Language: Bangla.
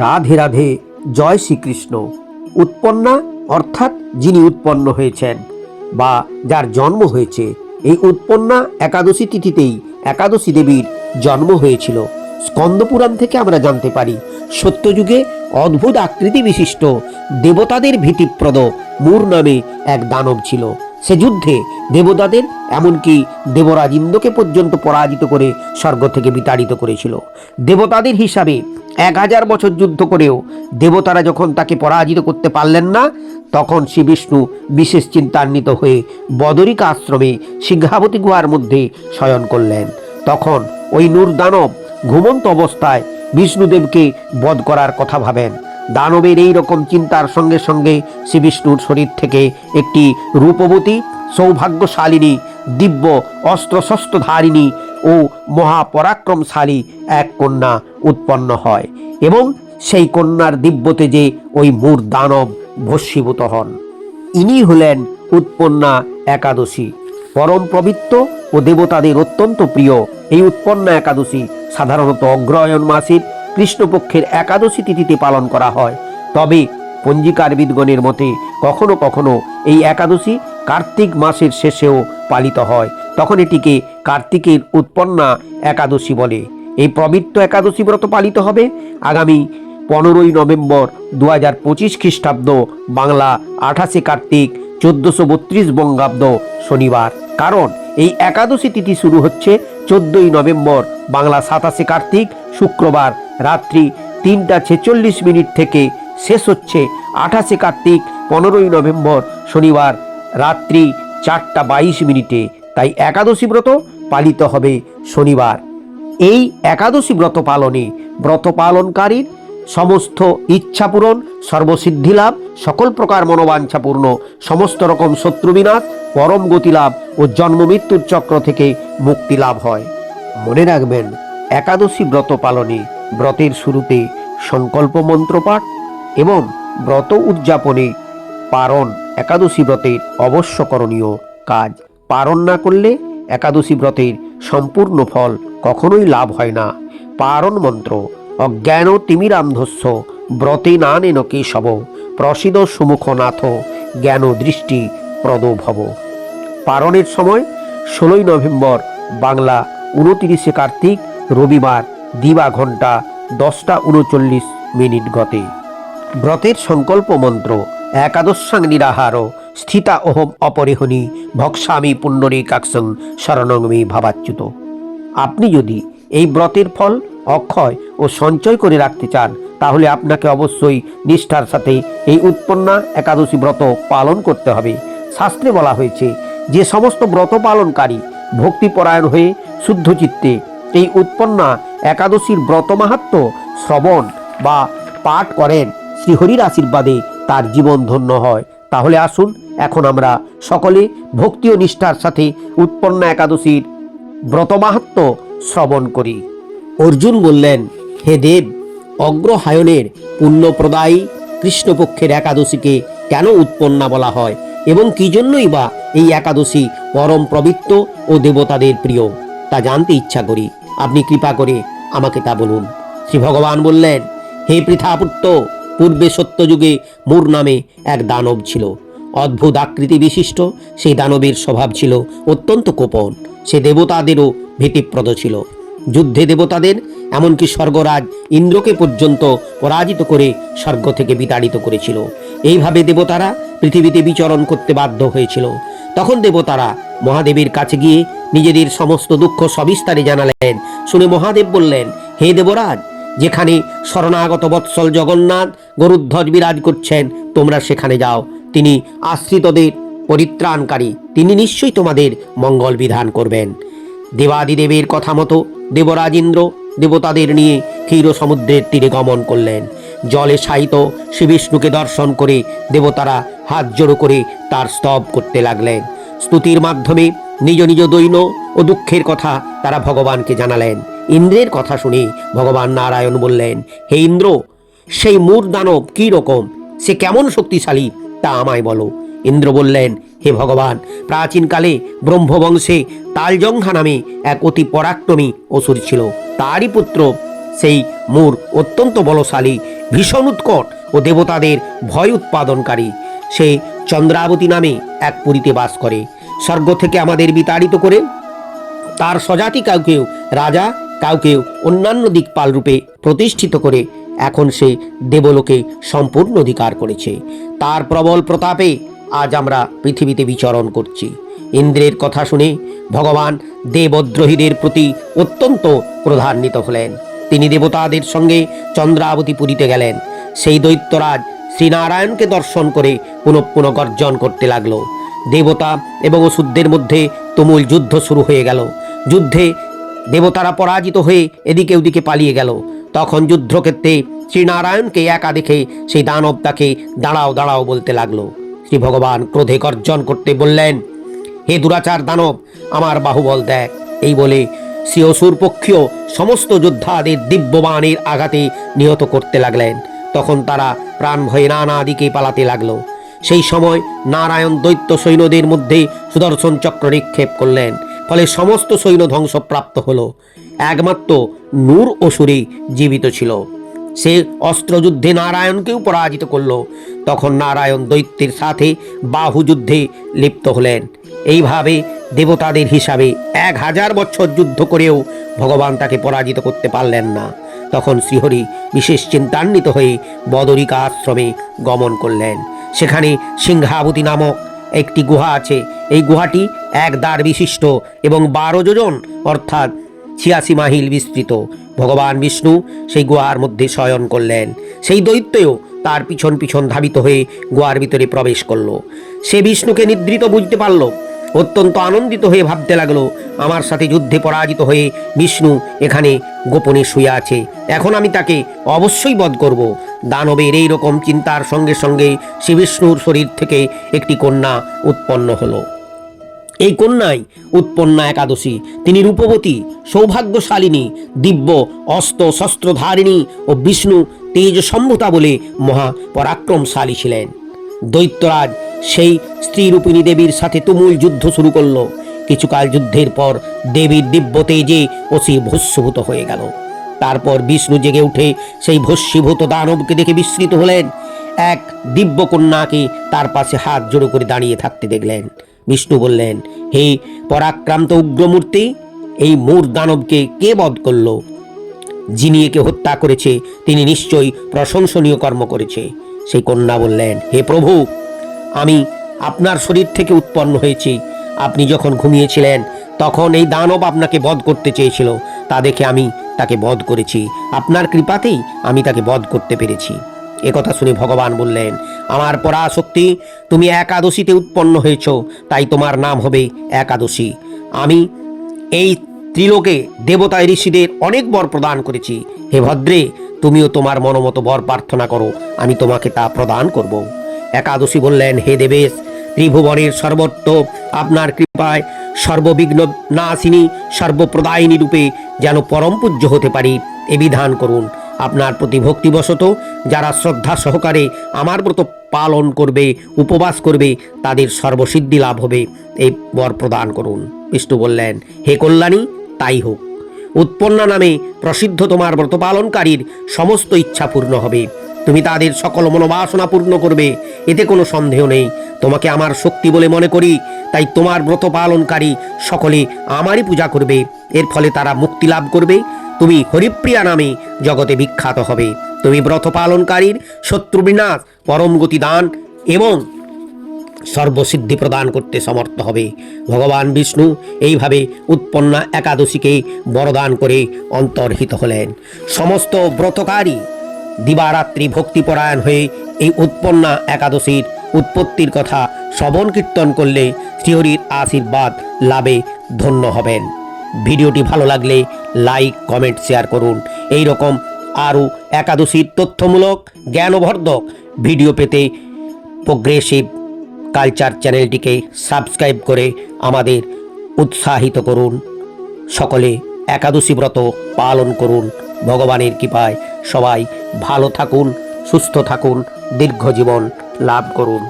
রাধে রাধে, জয় শ্রীকৃষ্ণ। উৎপন্না অর্থাৎ যিনি উৎপন্ন হয়েছেন বা যার জন্ম হয়েছে, এই উৎপন্না একাদশী তিথিতেই একাদশী দেবীর জন্ম হয়েছিল। স্কন্দপুরাণ থেকে আমরা জানতে পারি সত্যযুগে অদ্ভুত আকৃতি বিশিষ্ট দেবতাদের ভীতিপ্রদ মূর নামে এক দানব ছিল। সে যুদ্ধে দেবতাদের এমনকি দেবরাজ ইন্দ্রকে পর্যন্ত পরাজিত করে স্বর্গ থেকে বিতাড়িত করেছিল। দেবতাদের হিসাবে 1000 বছর যুদ্ধ করেও দেবতারা যখন তাকে পরাজিত করতে পারলেন না, তখন শ্রী বিষ্ণু বিশেষ চিন্তান্বিত হয়ে বদরিকা আশ্রমে সিংহাবতী গুহার মধ্যে শয়ন করলেন। তখন ওই নূর দানব ঘুমন্ত অবস্থায় বিষ্ণুদেবকে বধ করার কথা ভাবেন। দানবের এই রকম চিন্তার সঙ্গে সঙ্গে শ্রী বিষ্ণুর শরীর থেকে একটি রূপবতী, সৌভাগ্যশালিনী, দিব্য অস্ত্রশস্ত্রধারিণী ও মহাপরাক্রমশালী এক কন্যা উৎপন্ন হয় এবং সেই কন্যার দিব্য তেজে ওই মূর দানব ভস্মীভূত হন। ইনি হলেন উৎপন্না একাদশী। পরম পবিত্র ও দেবতাদের অত্যন্ত প্রিয় এই উৎপন্না একাদশী সাধারণত অগ্রহায়ণ মাসের কৃষ্ণপক্ষের একাদশী তিথিতে পালন করা হয়। তবে পঞ্জিকারবিদগণের মতে কখনো কখনো এই একাদশী কার্তিক মাসের শেষেও পালিত হয়, তখন এটিকে কার্তিকের উৎপন্না একাদশী বলে। এই পবিত্র একাদশী ব্রত পালিত হবে আগামী 15ই নভেম্বর 2025 খ্রিস্টাব্দ, বাংলা 28শে কার্তিক 1432 বঙ্গাব্দ শনিবার। কারণ এই একাদশী তিথি শুরু হচ্ছে 14ই নভেম্বর, বাংলা 27শে কার্তিক শুক্রবার রাত্রি 3:46 থেকে শেষ হচ্ছে 28শে কার্তিক 15ই নভেম্বর শনিবার রাত্রি 4:22। তাই একাদশী ব্রত পালিত হবে শনিবার। এই একাদশী ব্রত পালনে ব্রত পালনকারীর সমস্ত ইচ্ছা পূরণ, সর্বসিদ্ধি লাভ, সকল প্রকার মনোবাঞ্ছা পূর্ণ, সমস্ত রকম শত্রু বিনাশ, পরম গতি লাভ ও জন্ম মৃত্যুর চক্র থেকে মুক্তি লাভ হয়। মনে রাখবেন, একাদশী ব্রত পালনে ব্রতের শুরুতে সংকল্প মন্ত্র পাঠ এবং ব্রত উদযাপনে পারণ একাদশী ব্রতের অবশ্য করণীয় কাজ। পারণ না করলে একাদশী ব্রতের সম্পূর্ণ ফল কখনোই লাভ হয় না। পারণ মন্ত্র: অজ্ঞান তিমিরান্ধস্য ব্রতে নানেন কেশব প্রসিদ সুমুখনাথ জ্ঞান দৃষ্টি প্রদ ভব। পারণের সময় 16ই নভেম্বর, বাংলা 29শে কার্তিক রবিবার, দিবা ঘন্টা 10:39 গতে। ব্রতের সংকল্প মন্ত্র: একাদশাং নিরাহার স্থিতা অহম অপরিহনি ভক্সামি পুণ্ডরীকাক্ষং শরণং মে ভাবাচ্যুত। আপনি যদি এই ব্রতের ফল অক্ষয় ও সঞ্চয় করে রাখতে চান, তাহলে আপনাকে অবশ্যই নিষ্ঠার সাথে এই উৎপন্না একাদশী ব্রত পালন করতে হবে। শাস্ত্রে বলা হয়েছে, যে সমস্ত ব্রত পালনকারী ভক্তিপরায়ণ হয়ে শুদ্ধ চিত্তে এই উৎপন্না একাদশীর ব্রত মাহাত্ম্য শ্রবণ বা পাঠ করেন, শ্রীহরির আশীর্বাদে তার জীবন ধন্য হয়। তাহলে আসুন এখন আমরা সকলে ভক্তি ও নিষ্ঠার সাথে উৎপন্না একাদশীর ব্রত মাহাত্ম্য শ্রবণ করি। অর্জুন বললেন, হে দেব, অগ্রহায়ণের পুণ্যপ্রদায়ী কৃষ্ণপক্ষের একাদশীকে কেন উৎপন্না বলা হয় এবং কি জন্যই বা এই একাদশী পরম পবিত্র ও দেবতাদের প্রিয়, তা জানতে ইচ্ছা করি। আপনি কৃপা করে আমাকে তা বলুন। শ্রী ভগবান বললেন, হে পৃথাপুত্র, পূর্বে সত্যযুগে মূর নামে এক দানব ছিল। অদ্ভুত আকৃতি বিশিষ্ট সেই দানবের স্বভাব ছিল অত্যন্ত কোপন। সে দেবতাদেরও ভীতিপ্রদ ছিল। যুদ্ধে দেবতাদের এমনকি স্বর্গরাজ ইন্দ্রকে পর্যন্ত পরাজিত করে স্বর্গ থেকে বিতাড়িত করেছিল। এইভাবে দেবতারা পৃথিবীতে বিচরণ করতে বাধ্য হয়েছিল। তখন দেবতারা মহাদেবের কাছে গিয়ে নিজেদের সমস্ত দুঃখ সবিস্তারে জানালেন। শুনে মহাদেব বললেন, হে দেবরাজ, যেখানে শরণাগত বৎসল জগন্নাথ গরুধ্বজ বিরাজ করছেন, তোমরা সেখানে যাও। তিনি আশ্রিতদের পরিত্রাণকারী, তিনি নিশ্চয়ই তোমাদের মঙ্গল বিধান করবেন। দেবাদিদেবের কথা মতো দেবরাজ ইন্দ্র দেবতাদের নিয়ে ক্ষীর সমুদ্রের তীরে গমন করলেন। জলে শায়িত শ্রী বিষ্ণুকে দর্শন করে দেবতারা হাত জোড়ো করে তার স্তব করতে লাগলেন। স্তুতির মাধ্যমে নিজ নিজ দৈন্য ও দুঃখের কথা তারা ভগবানকে জানালেন। ইন্দ্রের কথা শুনে ভগবান নারায়ণ বললেন, হে ইন্দ্র, সেই মূর দানব কি রকম, সে কেমন শক্তিশালী তা আমায় বলো। ইন্দ্র বললেন, হে ভগবান, প্রাচীনকালে ব্রহ্মবংশে তালজঙ্ঘা নামে এক অতি পরাক্রমী অসুর ছিল। তারই পুত্র সেই মূর অত্যন্ত বলশালী, ভীষণ উৎকট ও দেবতাদের ভয় উৎপাদনকারী। সে চন্দ্রাবতী নামে এক পুরীতে বাস করে। স্বর্গ থেকে আমাদের বিতাড়িত করে তার স্বজাতি কাউকেও রাজা, কাউকেও অন্যান্য দিকপাল রূপে প্রতিষ্ঠিত করে এখন সে দেবলোকে সম্পূর্ণ অধিকার করেছে। তার প্রবল প্রতাপে আজ আমরা পৃথিবীতে বিচরণ করছি। ইন্দ্রের কথা শুনে ভগবান দেবদ্রোহীদের প্রতি অত্যন্ত ক্রোধান্বিত হলেন। তিনি দেবতাদের সঙ্গে চন্দ্রাবতী পুরীতে গেলেন। সেই দৈত্যরাজ শ্রীনারায়ণকে দর্শন করে পুনঃ পুনঃ গর্জন করতে লাগলো। দেবতা এবং অসুরদের মধ্যে তুমুল যুদ্ধ শুরু হয়ে গেল। যুদ্ধে দেবতারা পরাজিত হয়ে এদিকে ওদিকে পালিয়ে গেল। তখন যুদ্ধক্ষেত্রে শ্রীনারায়ণকে একা দেখে সেই দানব তাকে দাঁড়াও দাঁড়াও বলতে লাগলো। শ্রী ভগবান ক্রোধে গর্জন করতে বললেন, হে দুরাচার দানব, আমার বাহুবল দেখ। এই বলে শ্রী অসুর পক্ষীয় সমস্ত যোদ্ধাদের দিব্যবাণের আঘাতে নিহত করতে লাগলেন। তখন তারা প্রাণ ভয়ে নানা দিকে পালাতে লাগলো। সেই সময় নারায়ণ দৈত্য সৈন্যদের মধ্যে সুদর্শন চক্র নিক্ষেপ করলেন। ফলে সমস্ত সৈন্য ধ্বংসপ্রাপ্ত হলো। একমাত্র নূর অসুরই জীবিত ছিল। সে অস্ত্রযুদ্ধে নারায়ণকেও পরাজিত করল। তখন নারায়ণ দৈত্যের সাথে বাহুযুদ্ধে লিপ্ত হলেন। এইভাবে দেবতাদের হিসাবে 1000 বছর যুদ্ধ করেও ভগবান তাকে পরাজিত করতে পারলেন না। তখন শ্রীহরি বিশেষ চিন্তান্বিত হয়ে বদরিকা আশ্রমে গমন করলেন। সেখানে সিংহাবতী নামক একটি গুহা আছে। এই গুহাটি 1 দ্বার বিশিষ্ট এবং 12 যোজন অর্থাৎ 86 মাইল বিস্তৃত। ভগবান বিষ্ণু সেই গুহার মধ্যে শয়ন করলেন। সেই দৈত্যও তার পিছন পিছন ধাবিত হয়ে গুহার ভিতরে প্রবেশ করলো। সে বিষ্ণুকে নিদ্রিত বুঝতে পারল। অত্যন্ত আনন্দিত হয়ে ভাবতে লাগলো, আমার সাথে যুদ্ধে পরাজিত হয়ে বিষ্ণু এখানে গোপনে শুয়ে আছে, এখন আমি তাকে অবশ্যই বধ করব। দানবের এই রকম চিন্তার সঙ্গে সঙ্গে শ্রী বিষ্ণুর শরীর থেকে একটি কন্যা উৎপন্ন হলো। এই কন্যাই উৎপন্না একাদশী। তিনি রূপবতী, সৌভাগ্যশালিনী, দিব্য অস্ত্র শস্ত্রধারিণী ও বিষ্ণু তেজ সম্ভূতা বলে মহা পরাক্রমশালী ছিলেন। দৈত্যরাজ সেই স্ত্রীরূপিণী দেবীর সাথে তুমুল যুদ্ধ শুরু করলো। কিছুকাল যুদ্ধের পর দেবীর দিব্য তেজে অসি ভস্মীভূত হয়ে গেল। তারপর বিষ্ণু জেগে উঠে সেই ভস্মীভূত দানবকে দেখে বিস্মিত হলেন। এক দিব্য কন্যাকে তার পাশে হাত জোড়ো করে দাঁড়িয়ে থাকতে দেখলেন। বিষ্ণু বললেন, হে পরাক্রান্ত উগ্রমূর্তি, এই মূর দানবকে কে বধ করল? যিনি একে হত্যা করেছে তিনি নিশ্চয়ই প্রশংসনীয় কর্ম করেছে। সেই কন্যা বললেন, হে প্রভু, আমি আপনার শরীর থেকে উৎপন্ন হয়েছি। আপনি যখন ঘুমিয়েছিলেন তখন এই দানব আপনাকে বধ করতে চেয়েছিল, তা দেখে আমি তাকে বধ করেছি। আপনার কৃপাতেই আমি তাকে বধ করতে পেরেছি। একথা শুনে ভগবান বললেন, আমার পরাশক্তি, তুমি একাদশীতে উৎপন্ন হয়েছ, তাই তোমার নাম হবে একাদশী। আমি এই ত্রিলোকে দেবতা ঋষিদের অনেক বর প্রদান করেছি। হে ভদ্রে, তুমিও তোমার মনোমতো বর প্রার্থনা করো, আমি তোমাকে তা প্রদান করব। একাদশী বললেন, হে দেবেশ, ত্রিভুবনের সর্বত্র আপনার কৃপায় সর্ববিঘ্ন নাশিনী সর্বপ্রদায়িনী রূপে যেন পরম পূজ্য হতে পারি এ বিধান করুন। আপনার প্রতি ভক্তিবশত যারা শ্রদ্ধা সহকারে আমার ব্রত পালন করবে, উপবাস করবে, তাদের সর্বসিদ্ধি লাভ হবে, এই বর প্রদান করুন। বিষ্ণু বললেন, হে কল্যাণী, তাই হোক। উৎপন্না নামে প্রসিদ্ধ তোমার ব্রত পালনকারীর সমস্ত ইচ্ছা পূর্ণ হবে। তুমি তাদের সকল মনোবাসনা পূর্ণ করবে, এতে কোনো সন্দেহ নেই। তোমাকে আমার শক্তি বলে মনে করি, তাই তোমার ব্রত পালনকারী সকলে আমারই পূজা করবে। এর ফলে তারা মুক্তি লাভ করবে। তুমি হরিপ্রিয়া নামে জগতে বিখ্যাত হবে। তুমি ব্রত পালনকারীর শত্রু বিনাশ, পরম গতি দান এবং সর্বসিদ্ধি প্রদান করতে সমর্থ হবে। ভগবান বিষ্ণু এইভাবে উৎপন্না একাদশীকে বরদান করে অন্তর্হিত হলেন। সমস্ত ব্রতকারী দিবারাত্রি ভক্তিপরায়ণ হয়ে এই উৎপন্না একাদশীর উৎপত্তির কথা শ্রবণ কীর্তন করলে শ্রীহরির আশীর্বাদ লাভে ধন্য হবেন। ভিডিওটি ভালো লাগলে লাইক, কমেন্ট, শেয়ার করুন। এই রকম আরও একাদশীর তথ্যমূলক জ্ঞানবর্ধক ভিডিও পেতে প্রোগ্রেসিভ কালচার চ্যানেলটিকে সাবস্ক্রাইব করে আমাদের উৎসাহিত করুন। সকলে একাদশী ব্রত পালন করুন। ভগবানের কৃপায় সবাই ভালো থাকুন, সুস্থ থাকুন, দীর্ঘ জীবন লাভ করুন।